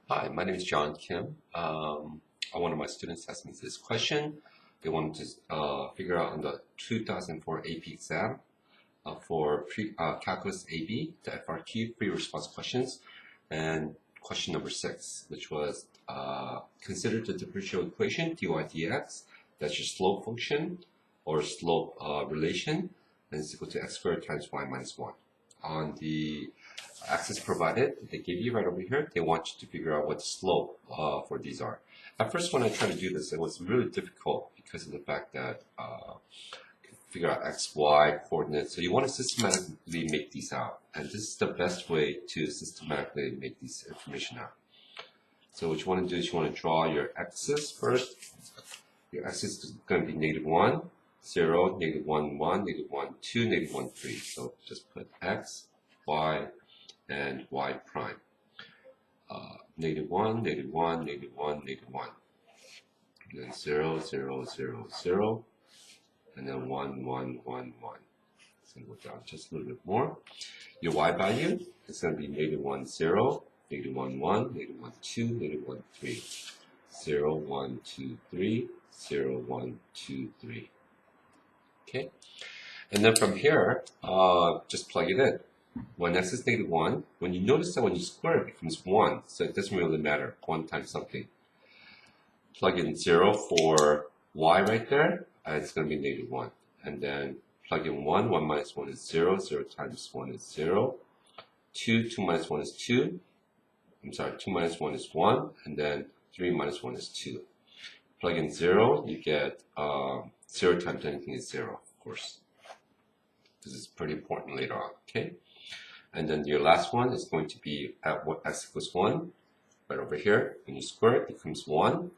Hi, my name is John Kim. One of my students asked me this question. They wanted to figure out on the 2004 AP exam for calculus AB, the FRQ pre-response questions, and question number 6, which was consider the differential equation dy dx. That's your slope function or slope relation, and it's equal to x squared times y minus 1. On the axis provided, they give you right over here, they want you to figure out what the slope for these are. At first, when I tried to do this, it was really difficult because of the fact that figure out x, y coordinates. So you want to systematically make these out. And this is the best way to systematically make these information out. So what you want to do is you want to draw your axis first. Your axis is going to be -1, 0, -1, 1, -1, 2, -1, 3. So just put x, y, and y prime. -1, -1, -1, -1. And then 0, 0, 0, 0. And then 1, 1, 1, 1. It's going to go down just a little bit more. Your y value is going to be -1, 0, -1, 1, -1, 2, -1, 3. 0, 1, 2, 3, 0, 1, 2, 3. Okay? And then from here, just plug it in. When x is -1, when you notice that when you square it, it becomes 1, so it doesn't really matter, 1 times something. Plug in 0 for y right there, and it's going to be -1. And then plug in 1, 1 minus 1 is 0, 0 times 1 is 0. 2, 2 minus 1 is 2. I'm sorry, 2 minus 1 is 1, and then 3 minus 1 is 2. Plug in 0, you get 0 times anything is 0, of course. This is pretty important later on, okay? And then your last one is going to be at what x equals 1, right over here. When you square it, it becomes 1.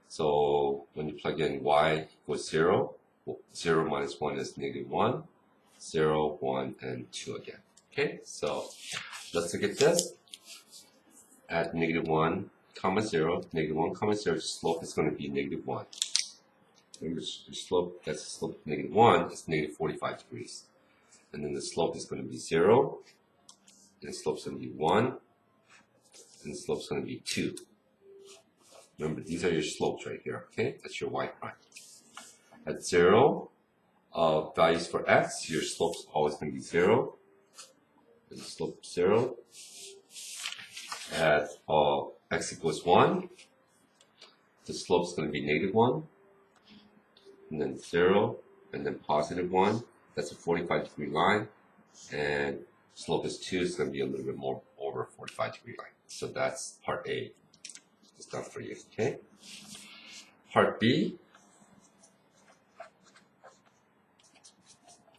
So when you plug in y equals 0, 0 minus 1 is -1, 0, 1, and 2 again. Okay, so let's look at this. At -1, comma 0, -1, comma 0, the slope is going to be -1. Remember, the slope, that's the slope of -1, is -45 degrees. And then the slope is going to be 0, and the slope is going to be 1, and the slope is going to be 2. Remember, these are your slopes right here, okay? That's your y prime. At 0, values for x, your slope is always going to be 0. And the slope is 0. At x equals 1, the slope is going to be -1, and then 0, and then +1. That's a 45-degree line, and slope is 2, it's going to be a little bit more over 45-degree line. So that's part A. It's done for you, okay? Part B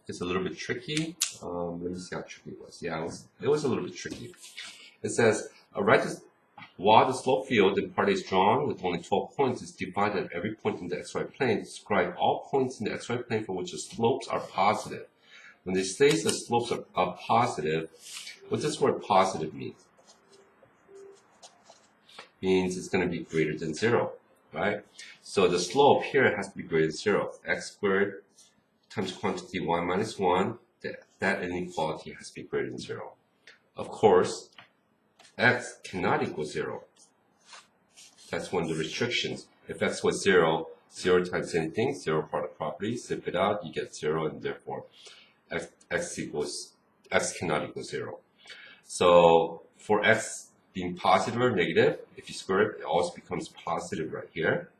is a little bit tricky. Let me see how tricky it was. Yeah, it was a little bit tricky. It says, while the slope field in part A is drawn with only 12 points, is defined at every point in the xy plane. Describe all points in the xy plane for which the slopes are positive. When they say the slopes are positive, what does the word positive mean? Means it's going to be greater than 0, right? So the slope here has to be greater than 0. X squared times quantity y minus 1, that inequality has to be greater than 0. Of course, x cannot equal 0. That's one of the restrictions. If x was 0, 0 times anything, 0 product property, zip it out, you get 0, and therefore x cannot equal 0. So for x being positive or negative, if you square it, it always becomes positive right here.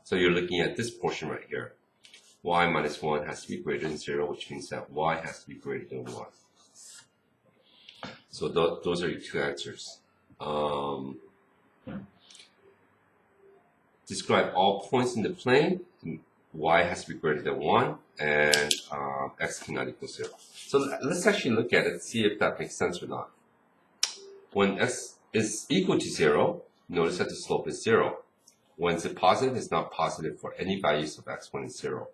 So you're looking at this portion right here. Y minus 1 has to be greater than 0, which means that y has to be greater than 1. So those are your two answers. Describe all points in the plane. Y has to be greater than 1, and x cannot equal 0. So let's actually look at it, see if that makes sense or not. When x is equal to 0, notice that the slope is 0. When it's positive, it's not positive for any values of x when it's 0.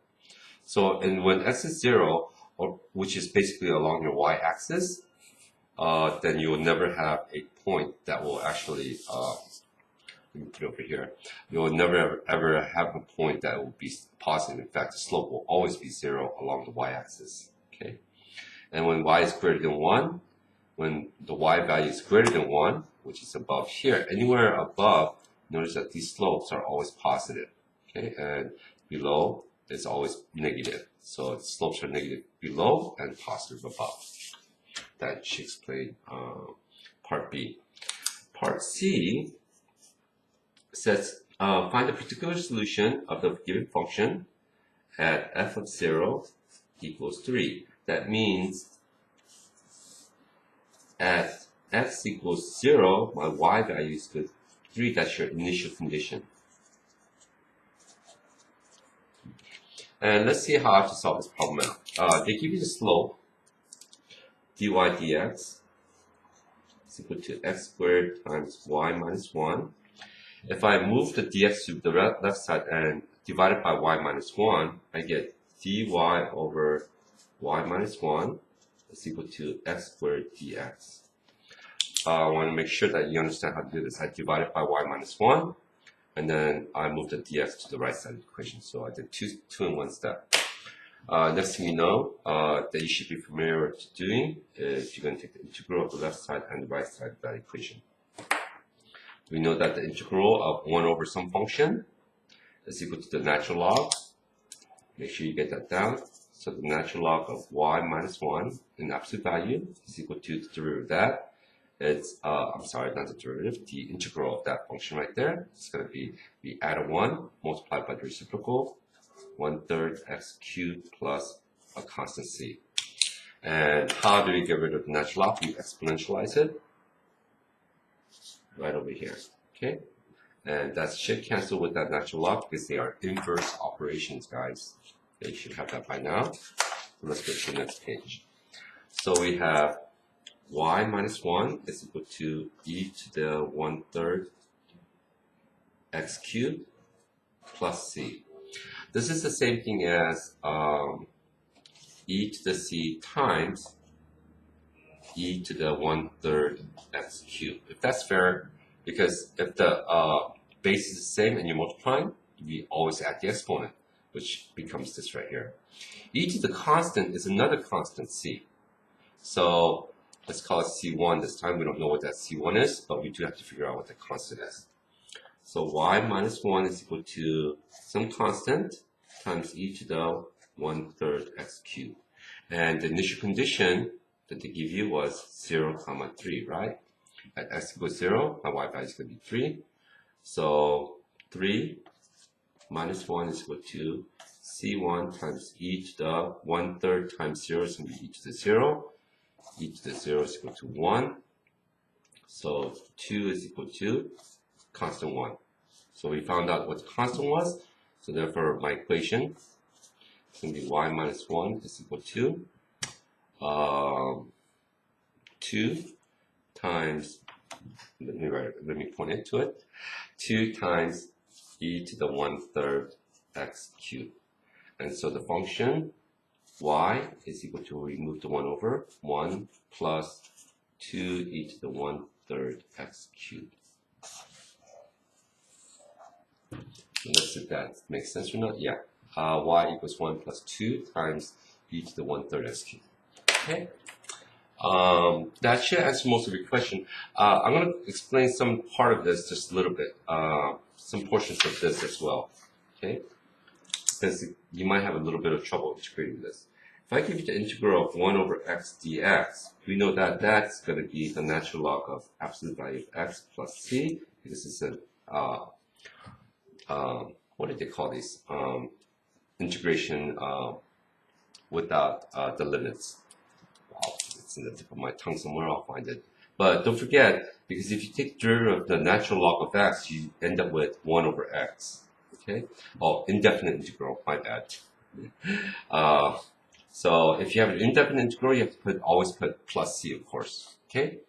So, and when x is 0, or which is basically along your y-axis, then you will never have a point that will actually, let me put it over here, you will never ever have a point that will be positive. In fact, the slope will always be 0 along the y-axis, okay? And when y is greater than 1, when the y value is greater than 1, which is above here, anywhere above, notice that these slopes are always positive, okay, and below is always negative. So slopes are negative below and positive above. That should explain part B. Part C says find a particular solution of the given function at f of 0 equals 3. That means at x equals 0, my y value is good 3. That's your initial condition. And let's see how I have to solve this problem out. They give you the slope dy dx is equal to x squared times y minus 1. If I move the dx to the left side and divide it by y minus 1, I get dy over y minus 1 is equal to x squared dx. I want to make sure that you understand how to do this. I divide it by y minus 1, and then I move the dx to the right side of the equation. So I did two in one step. Next thing you know, that you should be familiar with doing is you're going to take the integral of the left side and the right side of that equation. We know that the integral of 1 over some function is equal to the natural log. Make sure you get that down. So the natural log of y minus 1 in absolute value is equal to the derivative of that. It's, I'm sorry, not the derivative, the integral of that function right there. It's going to be, we add a 1 multiplied by the reciprocal, 1/3 x cubed plus a constant c. And how do we get rid of the natural log? We exponentialize it right over here, okay? And that should cancel with that natural log because they are inverse operations, guys. You should have that by now. So let's go to the next page. So we have y minus 1 is equal to e to the 1/3 x cubed plus c. This is the same thing as e to the c times e to the 1/3 x cubed. If that's fair, because if the base is the same and you're multiplying, we always add the exponent, which becomes this right here. E to the constant is another constant c. So let's call it C1 this time. We don't know what that C1 is, but we do have to figure out what the constant is. So y minus 1 is equal to some constant times e to the 1/3 x cubed. And the initial condition that they give you was 0, 3, right? At x equals 0, my y value is going to be 3. So 3 minus 1 is equal to C1 times e to the 1/3 times 0 is going to be e to the 0. E to the 0 is equal to 1. So 2 is equal to constant 1. So we found out what the constant was. So therefore, my equation is going to be y minus 1 is equal to 2 times, let me point it to it, 2 times e to the 1/3 x cubed. And so the function y is equal to, remove the 1 over, 1 plus 2 e to the 1/3 x cubed. So let's see if that makes sense or not. Yeah. Y equals 1 plus 2 times e to the 1/3 x cubed. Okay. That should answer most of your question. I'm going to explain some part of this just a little bit, some portions of this as well. Okay. Because you might have a little bit of trouble integrating this. If I give you the integral of 1 over x dx, we know that that's going to be the natural log of absolute value of x plus c. This is a, what did they call these? Integration without the limits. Wow, it's in the tip of my tongue somewhere, I'll find it. But don't forget, because if you take the derivative of the natural log of x, you end up with 1 over x. Okay? Oh, indefinite integral, my bad. So if you have an indefinite integral, you have to always put plus c, of course. Okay.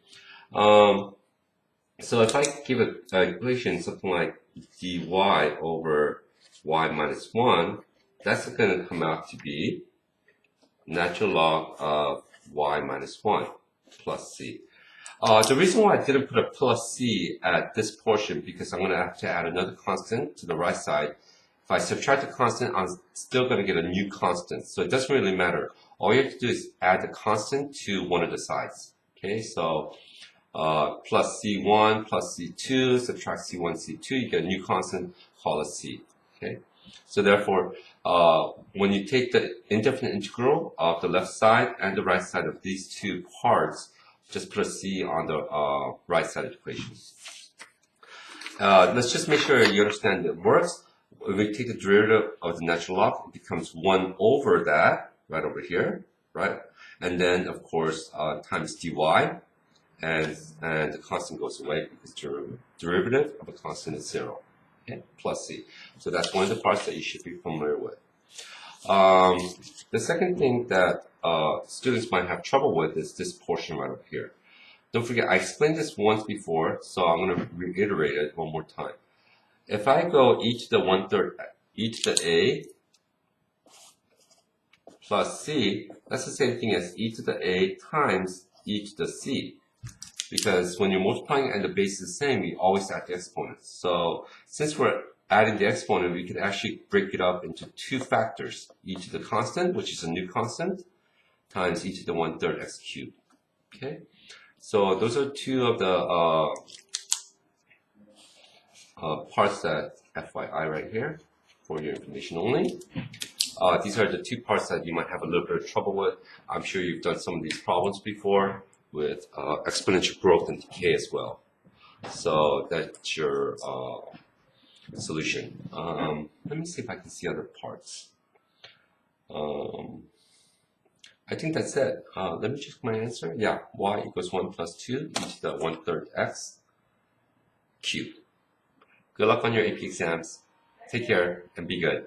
So if I give an equation something like dy over y minus 1, that's going to come out to be natural log of y minus 1 plus c. The reason why I didn't put a plus c at this portion, because I'm going to have to add another constant to the right side. If I subtract the constant, I'm still going to get a new constant. So it doesn't really matter. All you have to do is add the constant to one of the sides. Okay, so plus C1 plus C2, subtract C1, C2, you get a new constant, call it C. Okay, so therefore, when you take the indefinite integral of the left side and the right side of these two parts, just put a C on the right side of the equation. Let's just make sure you understand it works. When we take the derivative of the natural log, it becomes 1 over that, right over here, right? And then, of course, times dy, and the constant goes away because derivative of a constant is 0, okay? Plus c. So that's one of the parts that you should be familiar with. The second thing that students might have trouble with is this portion right up here. Don't forget, I explained this once before, so I'm going to reiterate it one more time. If I go e to the 1/3, e to the a plus c, that's the same thing as e to the a times e to the c. Because when you're multiplying and the base is the same, we always add the exponents. So since we're adding the exponent, we could actually break it up into two factors. E to the constant, which is a new constant, times e to the 1/3 x cubed. Okay? So those are two of the parts that FYI right here for your information only. These are the two parts that you might have a little bit of trouble with. I'm sure you've done some of these problems before with exponential growth and decay as well. So that's your solution. Let me see if I can see other parts. I think that's it. Let me check my answer. Yeah, y equals 1 plus 2 e to the 1/3 x cubed. Good luck on your AP exams. Take care and be good.